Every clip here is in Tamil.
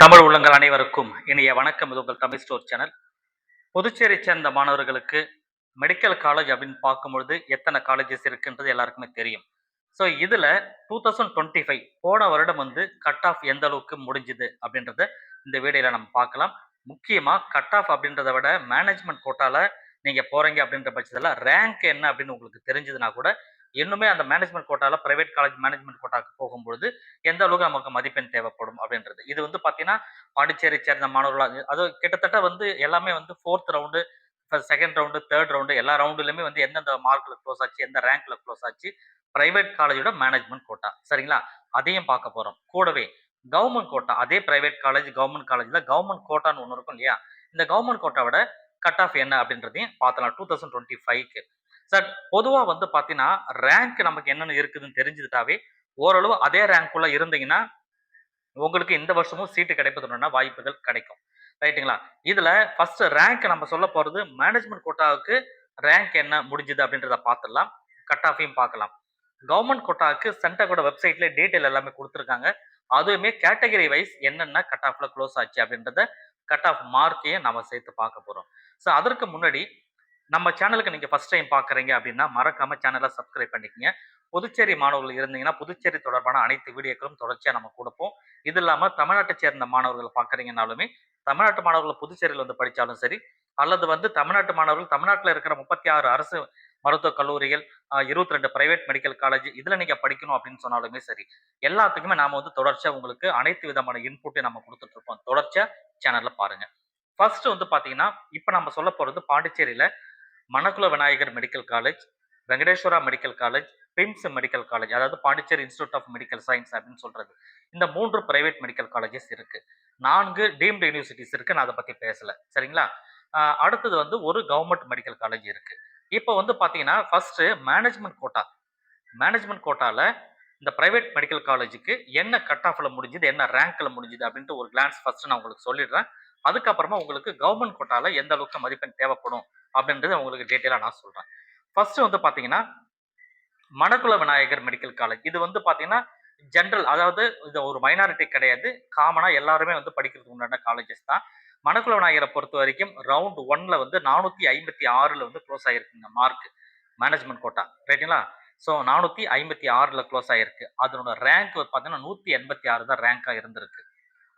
தமிழ் உள்ளங்கள் அனைவருக்கும் இனிய வணக்கம். இது உங்கள் தமிழ் ஸ்டோர் சேனல். புதுச்சேரி சேர்ந்த மாணவர்களுக்கு மெடிக்கல் காலேஜ் அப்படின்னு பார்க்கும்பொழுது எத்தனை காலேஜஸ் இருக்குன்றது எல்லாருக்குமே தெரியும். ஸோ இதில் 2025 போன வருடம் வந்து கட் ஆஃப் எந்த அளவுக்கு முடிஞ்சுது அப்படின்றத இந்த வீடியோவில் நம்ம பார்க்கலாம். முக்கியமாக கட் ஆஃப் அப்படின்றத விட மேனேஜ்மெண்ட் கோட்டால நீங்கள் போகிறீங்க அப்படின்ற பட்சத்தில் ரேங்க் என்ன அப்படின்னு உங்களுக்கு தெரிஞ்சதுன்னா கூட இன்னுமே அந்த மேனேஜ்மெண்ட் கோட்டால பிரைவேட் காலேஜ் மேனேஜ்மெண்ட் கோட்டாக்கு போகும்பொழுது எந்த அளவுக்கு நமக்கு மதிப்பெண் தேவைப்படும் அப்படின்றது. இது வந்து பார்த்தீங்கன்னா பாண்டிச்சேரி சேர்ந்த மாணவர்களாக அது கிட்டத்தட்ட வந்து எல்லாமே வந்து fourth round second round third round எல்லா ரவுண்டுலையுமே வந்து எந்தெந்த மார்க்ல க்ளோஸ் ஆச்சு எந்த ரேங்க்ல க்ளோஸ் ஆச்சு பிரைவேட் காலேஜோட மேனேஜ்மெண்ட் கோட்டா சரிங்களா. அதையும் பார்க்க போறோம். கூடவே கவர்மெண்ட் கோட்டா அதே பிரைவேட் காலேஜ் கவர்மெண்ட் காலேஜ்ல கவர்மெண்ட் கோட்டான்னு ஒன்று இருக்கும் இல்லையா. இந்த கவர்மெண்ட் கோட்டாவோட கட் ஆஃப் என்ன அப்படின்றதையும் பார்த்தலாம் 2025க்கு. சார் பொதுவா வந்து பார்த்தீங்கன்னா ரேங்க் நமக்கு என்னென்ன இருக்குதுன்னு தெரிஞ்சுக்கிட்டாவே ஓரளவு அதே ரேங்க்குள்ள இருந்தீங்கன்னா உங்களுக்கு இந்த வருஷமும் சீட்டு கிடைப்பதற்கான வாய்ப்புகள் கிடைக்கும். ரைட்டுங்களா? இதுல ஃபர்ஸ்ட் ரேங்க் நம்ம சொல்ல போறது மேனேஜ்மெண்ட் கோட்டாவுக்கு ரேங்க் என்ன முடிஞ்சது அப்படின்றத பார்த்துடலாம். கட் ஆஃபையும் பார்க்கலாம். கவர்மெண்ட் கோட்டாவுக்கு சென்டாக்கோட வெப்சைட்ல டீடைல் எல்லாமே குடுத்துருக்காங்க. அதுவுமே கேட்டகரி வைஸ் என்னென்ன கட் ஆஃப்ல க்ளோஸ் ஆச்சு அப்படின்றத கட் ஆஃப் மார்க்கையும் நம்ம சேர்த்து பார்க்க போறோம். ஸோ அதற்கு முன்னாடி நம்ம சேனலுக்கு நீங்க ஃபர்ஸ்ட் டைம் பார்க்குறீங்க அப்படின்னா மறக்காம சேனலை சப்ஸ்கிரைப் பண்ணிக்கங்க. புதுச்சேரி மாணவர்கள் இருந்தீங்கன்னா புதுச்சேரி தொடர்பான அனைத்து வீடியோக்களும் தொடர்ச்சியா நம்ம கொடுப்போம். இது இல்லாம தமிழ்நாட்டை சேர்ந்த மாணவர்கள் பார்க்குறீங்கனாலுமே தமிழ்நாட்டு மாணவர்கள் புதுச்சேரியில் வந்து படிச்சாலும் சரி, அல்லது வந்து தமிழ்நாட்டு மாணவர்கள் தமிழ்நாட்டில் இருக்கிற 36 அரசு மருத்துவக் கல்லூரிகள், 22 பிரைவேட் மெடிக்கல் காலேஜ் இதுல நீங்க படிக்கணும் அப்படின்னு சொன்னாலுமே சரி, எல்லாத்துக்குமே நாம வந்து தொடர்ச்சியா உங்களுக்கு அனைத்து விதமான இன்புட்டையும் நம்ம குடுத்துட்டு இருப்போம். தொடர்ச்சியா சேனல்ல பாருங்க. ஃபர்ஸ்ட் வந்து பாத்தீங்கன்னா, இப்ப நம்ம சொல்ல போறது பாண்டிச்சேரியில Manakula Vinayagar medical college, Venkateswara medical college, PIMS medical college அதாவது Pondicherry institute of medical science அப்படின்னு சொல்றது. இந்த 3 பிரைவேட் மெடிக்கல் காலேஜஸ் இருக்கு. 4 டீம்டு யூனிவர்சிட்டிஸ் இருக்கு. நான் அத பத்தி பேசல. சரிங்களா? அடுத்தது வந்து ஒரு கவர்ன்மெண்ட் மெடிக்கல் காலேஜ் இருக்கு. இப்ப வந்து பாத்தீங்கன்னா, ஃபர்ஸ்ட் மேனேஜ்மெண்ட் கோட்டா. மேனேஜ்மெண்ட் கோட்டால இந்த பிரைவேட் மெடிக்கல் காலேஜுக்கு என்ன கட் ஆஃப்ல முடிஞ்சது, என்ன ரேங்க்ல முடிஞ்சது அப்படின்ட்டு ஒரு கிளான்ஸ் ஃபர்ஸ்ட் நான் உங்களுக்கு சொல்லிடுறேன். அதுக்கப்புறமா உங்களுக்கு கவர்மெண்ட் கோட்டால எந்த அளவுக்கு மதிப்பெண் தேவைப்படும் அப்படின்றது உங்களுக்கு டீட்டெயிலா நான் சொல்றேன். ஃபர்ஸ்ட் வந்து பாத்தீங்கன்னா, மணக்குள விநாயகர் மெடிக்கல் காலேஜ். இது வந்து பாத்தீங்கன்னா, ஜெனரல் அதாவது இது ஒரு மைனாரிட்டி கிடையாது. காமனா எல்லாருமே வந்து படிக்கிறதுக்கு உண்டான காலேஜஸ் தான். மணக்குள விநாயகரை பொறுத்தவரைக்கும் ரவுண்ட் 1ல வந்து 456ல வந்து குளோஸ் ஆயிருக்குங்க மார்க். Management quota. ரைட்டுங்களா? ஸோ 456ல க்ளோஸ் ஆயிருக்கு. அதனோட ரேங்க் பார்த்தீங்கன்னா 186 தான் ரேங்கா இருந்திருக்கு.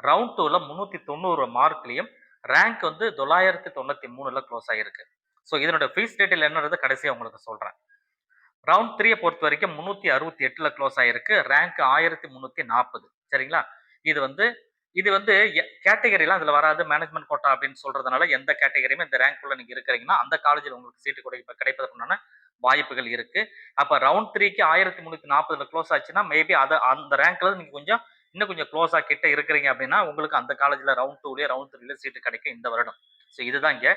ரவுண்ட் 2ல 390 மார்க்லயும் ரேங்க் வந்து 993ல க்ளோஸ் ஆயிருக்கு. ஸோ இதனோட ஃபீஸ் டீடைல் என்னன்றத கடைசியா உங்களுக்கு சொல்றேன். ரவுண்ட் 3 பொறுத்த வரைக்கும் 368ல க்ளோஸ் ஆயிருக்கு. ரேங்க் 1340 சரிங்களா? இது வந்து இது வந்து கேட்டகரிலாம் இதுல வராது. மேனேஜ்மெண்ட் கோட்டா அப்படின்னு சொல்றதுனால எந்த கேட்டகரியுமே இந்த ரேங்க்குள்ள நீங்க இருக்கிறீங்கன்னா, அந்த காலேஜ்ல உங்களுக்கு சீட்டு கிடைப்பதற்குண்டான வாய்ப்புகள் இருக்கு. அப்ப ரவுண்ட் 3க்கு 1340ல க்ளோஸ் ஆச்சுன்னா, மேபி அந்த ரேங்க்ல நீங்க கொஞ்சம் இன்னும் கொஞ்சம் க்ளோஸா கிட்ட இருக்கிறீங்க அப்படின்னா, உங்களுக்கு அந்த காலேஜ்ல ரவுண்ட் 2லயோ, ரவுண்ட் 3லயோ சீட்டு கிடைக்கும் இந்த வருடம். ஸோ இதுதான் இங்க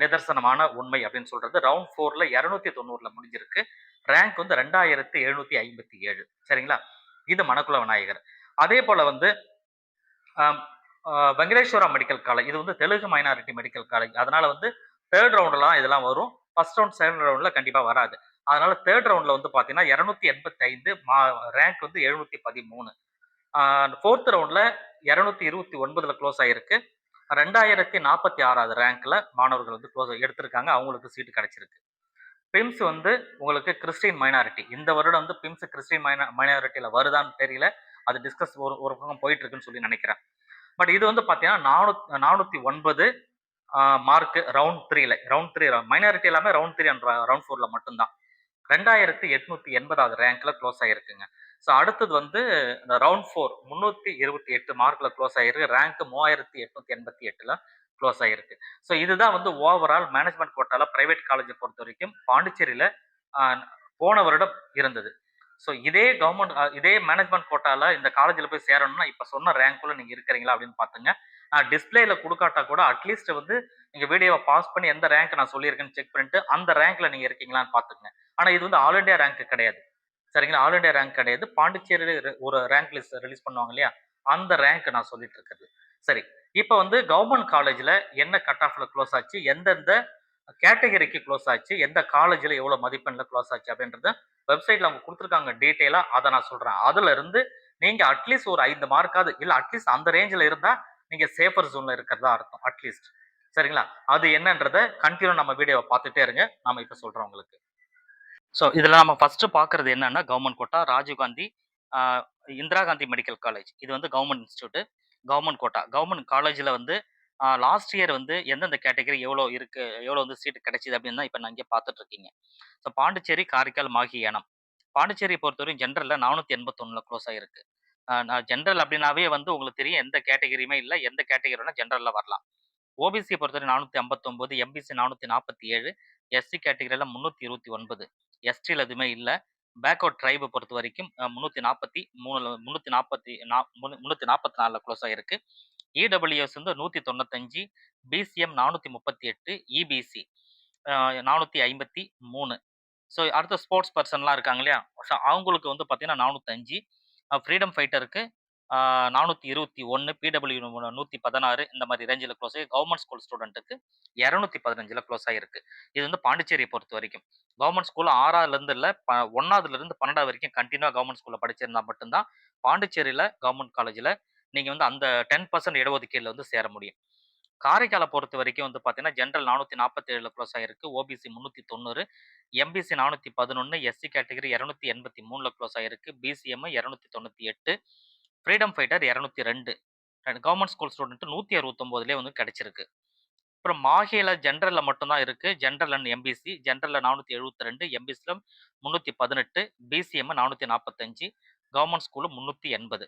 நிதர்சனமான உண்மை அப்படின்னு சொல்றது. ரவுண்ட் 4ல 290ல முடிஞ்சிருக்கு. ரேங்க் வந்து 2757 சரிங்களா? இது மணக்குள விநாயகர். அதே போல வந்து ஆம், வெங்கடேஸ்வரா மெடிக்கல் காலேஜ். இது வந்து தெலுங்கு மைனாரிட்டி மெடிக்கல் காலேஜ். அதனால வந்து 3 ரவுண்ட்லாம் இதெல்லாம் வரும். ஃபர்ஸ்ட் ரவுண்ட், செகண்ட் ரவுண்ட்ல கண்டிப்பா வராது. அதனால 3 ரவுண்ட்ல வந்து பார்த்தீங்கன்னா 285 ரேங்க் வந்து 713. 4த் ரவுண்ட்ல 229ல க்ளோஸ் ஆயிருக்கு. 2046வது ரேங்க்ல மாணவர்கள் வந்து எடுத்திருக்காங்க. அவங்களுக்கு சீட் கிடைச்சிருக்கு. பிம்ஸ் வந்து உங்களுக்கு கிறிஸ்டின் மைனாரிட்டி. இந்த வருடம் வந்து பிம்ஸ் கிறிஸ்டின் மைனாரிட்டில வருதான்னு தெரியல. அது டிஸ்கஸ் ஒரு ஒரு பக்கம் போயிட்டு இருக்குன்னு சொல்லி நினைக்கிறேன். பட் இது வந்து பார்த்தீங்கன்னா 409 மார்க் ரவுண்ட் 3ல. ரவுண்ட் 3 மைனாரிட்டி எல்லாமே ரவுண்ட் 3 அண்ட் ரவுண்ட் 4ல மட்டும் தான். 2880வது ரேங்க்ல க்ளோஸ் ஆயிருக்குங்க. ஸோ அடுத்தது வந்து இந்த ரவுண்ட் 4 328 மார்க்ல க்ளோஸ் ஆயிருக்கு. ரேங்க் 3888ல க்ளோஸ் ஆயிருக்கு. ஸோ இதுதான் வந்து ஓவரால் மேனேஜ்மெண்ட் கோட்டால பிரைவேட் காலேஜ பொறுத்தவரைக்கும் பாண்டிச்சேரியில அ போன வருடம் இருந்தது. ஸோ இதே மேனேஜ்மெண்ட் கோட்டால இந்த காலேஜ்ல போய் சேரணும்னா, இப்ப சொன்ன ரேங்க்குள்ள நீங்க இருக்கிறீங்களா அப்படின்னு பாத்துங்க. நான் டிஸ்ப்ளேல குடுக்காட்டா கூட அட்லீஸ்ட் வந்து நீங்க வீடியோவ பாஸ் பண்ணி எந்த ரேங்க் நான் சொல்லியிருக்கேன்னு செக் பண்ணிட்டு, அந்த ரேங்க்ல நீங்க இருக்கீங்களான்னு பாத்துக்கங்க. ஆனா இது வந்து ஆல் இண்டியா ரேங்க் கிடையாது. சரிங்களா? ஆல் இண்டியா ரேங்க் கிடையாது. பாண்டிச்சேரியில ஒரு ரேங்க் லிஸ்ட் ரிலீஸ் பண்ணுவாங்க இல்லையா? அந்த ரேங்க் நான் சொல்லிட்டு இருக்கிறது. சரி. இப்ப வந்து கவர்ன்மெண்ட் காலேஜ்ல என்ன கட் ஆஃப்ல குளோஸ் ஆச்சு? எந்தெந்த கேட்டகரிக்கு குளோஸ் ஆச்சு? எந்த காலேஜ்ல எவ்வளவு மதிப்பெண்ல குளோஸ் ஆச்சு? அப்படின்றத வெப்சைட்ல அவங்க குடுத்துருக்காங்க டீட்டெயிலா. அத நான் சொல்றேன். அதுல இருந்து நீங்க அட்லீஸ்ட் ஒரு 5 மார்க்காவது இல்ல அட்லீஸ்ட் அந்த ரேஞ்சில இருந்தா நீங்க சேஃபர் ஜோன்ல இருக்கிறதா அர்த்தம் அட்லீஸ்ட். சரிங்களா? அது என்னன்றத கன்டின்யூ நம்ம வீடியோவ பார்த்துட்டே இருங்க. நாம இப்ப சொல்றோம் உங்களுக்கு. ஸோ இதில நம்ம ஃபர்ஸ்ட்டு பார்க்குறது என்னன்னா, கவர்மெண்ட் கோட்டா, ராஜீவ் காந்தி, ஆ இந்திரா காந்தி மெடிக்கல் காலேஜ். இது வந்து government institute, government quota. Government காலேஜ்ல வந்து லாஸ்ட் இயர் வந்து எந்தெந்த கேட்டகரி எவ்வளோ இருக்கு, எவ்வளோ வந்து சீட் கிடைச்சது அப்படின்னு தான் இப்ப நான் இங்க பார்த்துட்டு இருக்கீங்க. ஸோ பாண்டிச்சேரி, காரைக்கால், மாஹி, ஏனாம். பாண்டிச்சேரியை பொறுத்தவரைக்கும் ஜெனரல்ல 481ல குளோஸ் ஆயிருக்கு. நான் ஜெனரல் அப்படின்னாவே வந்து உங்களுக்கு தெரியும் எந்த கேட்டகரியுமே இல்ல. எந்த கேட்டகரி வேணா ஜெனரல்ல வரலாம். ஓபிசிய பொறுத்தவரை 459, எம்பிசி 447, எஸ்சி கேட்டகரில 329, எஸ்டில எதுவுமே இல்ல. பேக்வர்ட் ட்ரைப பொறுத்தவரைக்கும் 343ல 344ல குளோஸ் ஆயிருக்கு. இடபிள்யூஎஸ் வந்து 195, பிசிஎம் 438, இபிசி 453. ஸோ அடுத்த ஸ்போர்ட்ஸ் பர்சன்லாம் இருக்காங்க இல்லையா? ஸோ அவங்களுக்கு வந்து பார்த்தீங்கன்னா 405, ஃப்ரீடம் ஃபைட்டருக்கு 421, பிடபிள்யூ 116 இந்த மாதிரி ரேஞ்சில க்ளோஸ் ஆகி கவர்மெண்ட் ஸ்கூல் ஸ்டூடெண்ட்டுக்கு 215ல க்ளோஸ் ஆகிருக்கு. இது வந்து பாண்டிச்சேரியை பொறுத்தவரைக்கும். கவர்மெண்ட் ஸ்கூல் 6வதுலேருந்து இல்ல 1வதுலேருந்து 12வது வரைக்கும் கன்டினியூவா கவர்மெண்ட் ஸ்கூல்ல படிச்சிருந்தா மட்டும் தான் பாண்டிச்சேரியில கவர்மெண்ட் காலேஜ்ல நீங்க வந்து அந்த 10% இடஒதுக்கீடுல வந்து சேர முடியும். காரைக்கால பொறுத்தவரைக்கும் வந்து பார்த்தீங்கன்னா, ஜெனரல் 447ல க்ளோஸ் ஆயிருக்கு. ஓபிசி 390, எம்பிசி 411, எஸ்சி கேட்டகரி 283ல க்ளோஸ் ஆயிருக்கு. BCM 298, freedom fighter 202. Government school student 169லயே வந்து கிடைச்சிருக்கு. அப்புறம் மாஹேல ஜெனரல்ல மட்டும் தான் இருக்கு. General and MBC. ஜெனரல்ல 472, எம்பிசில 318, பிசிஎம் 445, கவர்மெண்ட் ஸ்கூல்ல 380.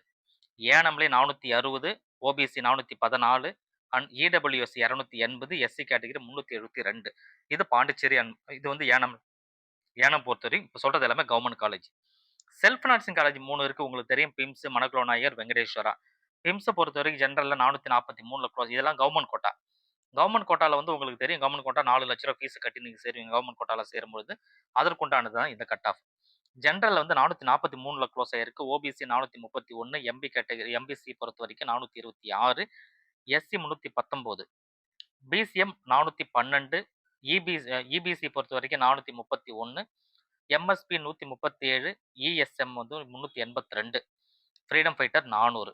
ஏனம்லே 460, OBC 414 and EWS 280, SC category 372. இது பாண்டிச்சேரி இது வந்து ஏனம் ஏனம் பொறுத்தவரைக்கும் இப்போ சொல்றது எல்லாமே government college. Self financing college 3 இருக்கு. உங்களுக்கு தெரியும். பிம்ஸ், மணக்குள நாயர், வெங்கடேஸ்வரா. பிம்ஸ பொறுத்தவரைக்கும் ஜெனரல்ல 443ல க்ளோஸ். இதெல்லாம் கவர்மெண்ட் கோட்டா. கவர்மெண்ட் கோட்டால வந்து உங்களுக்கு தெரியும். கவர்மெண்ட் கோட்டா 4,00,000 ஃபீஸ் கட்டி நீங்க சேருவீங்க. கவர்மெண்ட் கோட்டால சேரும்பொழுது அதற்குண்டானது தான் இந்த கட் ஆஃப். ஜெனரல்ல வந்து 443ல க்ளோஸ் ஆயிருக்கு. ஓபிசி 431, எம்பிசி பொறுத்தவரைக்கும் 426, எஸ்சி 319, பிசிஎம் 412, இபிசி பொறுத்தவரைக்கும் 431, எம்எஸ்பி 137, இஎஸ்எம் வந்து 382, ஃப்ரீடம் ஃபைட்டர் 400.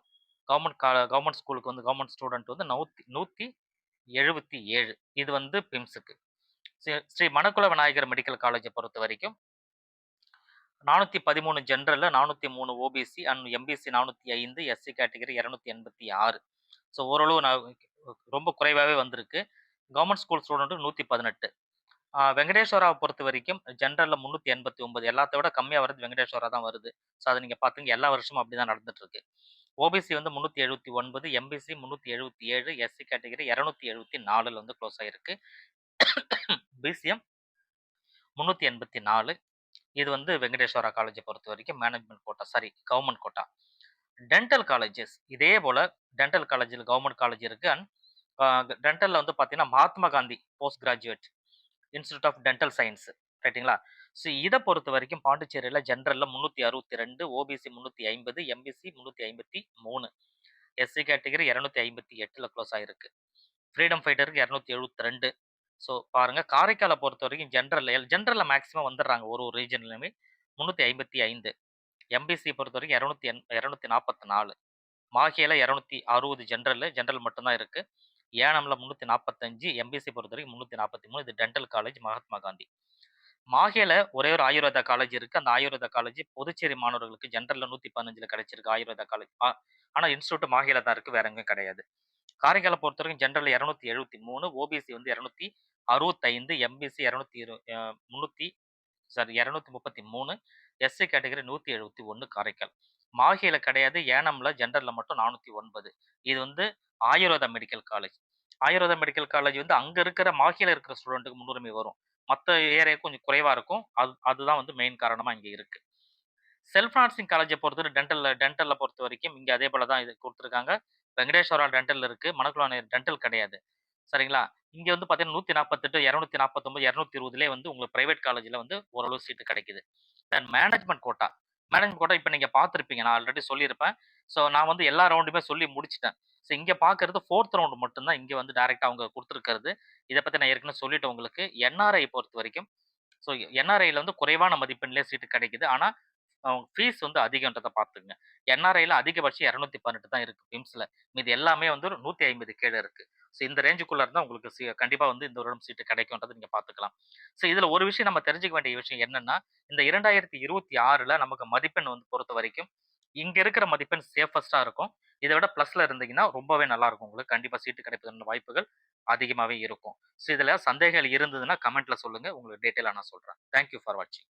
கவர்மெண்ட் ஸ்கூலுக்கு வந்து கவர்மெண்ட் ஸ்டூடெண்ட் வந்து 177. இது வந்து பிம்ஸுக்கு. ஸ்ரீ மணக்குள விநாயகர் மெடிக்கல் காலேஜை பொறுத்த வரைக்கும் 413 ஜெனரல்ல 403 OBC and MBC 405, SC category 286. So ஓரளவு ரொம்ப குறைவாகவே வந்திருக்கு. Government school student 118. வெங்கடேஸ்வராவை பொறுத்த வரைக்கும் ஜெனரல்ல 389. எல்லாத்த விட கம்மியா வருது வெங்கடேஸ்வரா தான் வருது. ஸோ அத நீங்க பாத்துங்க. எல்லா வருஷமும் அப்படிதான் நடந்துட்டு இருக்கு. ஓபிசி வந்து 379, எம்பிசி 377, எஸ்சி கேட்டகரி 274ல வந்து க்ளோஸ் ஆயிருக்கு. பிசிஎம் 384. இது வந்து வெங்கடேஸ்வரா காலேஜை பொறுத்த வரைக்கும் management quota government quota. Dental colleges இதே போல டென்டல் காலேஜில் கவர்மெண்ட் காலேஜ் இருக்கு. அண்ட் டென்டல்ல வந்து பார்த்தீங்கன்னா Mahatma Gandhi post graduate institute of dental science, ரைட்டுங்களா? ஸோ இதை பொறுத்த வரைக்கும் பாண்டிச்சேரியில் ஜென்ரலில் 362, ஓபிசி 350, எம்பிசி 353, எஸ்சி கேட்டகரி 258ல் க்ளோஸ் ஆயிருக்கு. ஃப்ரீடம் ஃபைட்டருக்கு 272. ஸோ பாருங்க, காரைக்காலை பொறுத்த வரைக்கும் ஜென்ரலில் மேக்ஸிமம் வந்துடுறாங்க ஒரு ஒரு ரீஜன்லையுமே. 355, எம்பிசி பொறுத்த வரைக்கும் 244, மாஹேல 260 ஜென்ரல் மட்டும்தான் இருக்கு. ஏனம்ல 345, எம்பிசி பொறுத்த வரைக்கும் 343. இது டென்டல் காலேஜ் மகாத்மா காந்தி. மாஹேல ஒரே ஒரு ஆயுர்வேதா காலேஜ் இருக்கு. அந்த ஆயுர்வேதா காலேஜ் புதுச்சேரி மாணவர்களுக்கு ஜென்ரல்ல 115ல கிடைச்சிருக்கு ஆயுர்வேதா காலேஜ். ஆனா இன்ஸ்டியூட் மாஹேல தான் இருக்கு, வேற எங்கேயும் கிடையாது. காரைக்காலை பொறுத்த வரைக்கும் ஜென்ரல் 273, ஓபிசி வந்து 265, எம்பிசி 233, எஸ்சி கேட்டகரி 171 காரைக்கால். மாஹேல கிடையாது. ஏனம்ல ஜென்ரல்ல மட்டும் 409. இது வந்து Ayurveda medical college. Ayurveda medical college வந்து அங்க இருக்கிற மாஹேல இருக்கிற ஸ்டூடெண்ட்டுக்கு முன்னுரிமை வரும். மத்த ஏரியா கொஞ்சம் குறைவா இருக்கும். அதுதான் வந்து மெயின் காரணமா இங்க இருக்கு. செல்ஃப் நர்சிங் காலேஜை பொறுத்தவரை டென்டல்ல பொறுத்த வரைக்கும் இங்க அதே போல தான் இது கொடுத்துருக்காங்க. வெங்கடேஸ்வரா டென்டல் இருக்கு. மணக்குள டென்டல் கிடையாது. சரிங்களா? இங்க வந்து பார்த்தீங்கன்னா 148, 249, 220லயே வந்து உங்களுக்கு பிரைவேட் காலேஜ்ல வந்து ஓரளவு சீட்டு கிடைக்குது. தென் மேனேஜ்மெண்ட் கோட்டா. மேனேஜ்மெண்ட் கோட்டா இப்ப நீங்க பார்த்திருப்பீங்க. நான் ஆல்ரெடி சொல்லியிருப்பேன். ஸோ நான் வந்து எல்லா ரவுண்டுமே சொல்லி முடிச்சுட்டேன். ஸோ இங்க பார்க்கறது 4த் ரவுண்ட் மட்டும் தான் இங்க வந்து டைரக்ட்டா அவங்க குடுத்துருக்கிறது. இத பத்தி நான் ஏற்கனவே சொல்லிட்டேன் உங்களுக்கு. என்ஆர்ஐ பொறுத்த வரைக்கும் ஸோ என்ஆர்ஐல வந்து குறைவான மதிப்பெண்லயே சீட்டு கிடைக்குது. ஆனா ஃபீஸ் வந்து அதிகன்றத பார்த்துக்கங்க. என்ஆர்ஐல அதிகபட்சம் 218 தான் இருக்கு பிம்ஸ்ல. மீதி எல்லாமே வந்து ஒரு 150 கீழ இருக்கு. ஸோ இந்த ரேஞ்சுக்குள்ள இருந்தா உங்களுக்கு கண்டிப்பா வந்து இந்த வருடம் சீட்டு கிடைக்கும்ன்றத நீங்க பார்த்துக்கலாம். ஸோ இதுல ஒரு விஷயம் நம்ம தெரிஞ்சுக்க வேண்டிய விஷயம் என்னன்னா, இந்த 2026ல நமக்கு மதிப்பெண் வந்து பொறுத்தவரைக்கும், இங்க இருக்கிற மதிப்பெண் சேஃபஸ்ட்டா இருக்கும். இத விட பிளஸ்ல இருந்தீங்கன்னா ரொம்பவே நல்லா இருக்கும் உங்களுக்கு. கண்டிப்பா சீட்டு கிடைப்பதற்கான வாய்ப்புகள் அதிகமாவே இருக்கும். ஸோ இதுல சந்தேகங்கள் இருந்ததுன்னா கமெண்ட்ல சொல்லுங்க. உங்களுக்கு டீட்டெயிலா நான் சொல்றேன். தேங்க் யூ ஃபார் வாட்சிங்.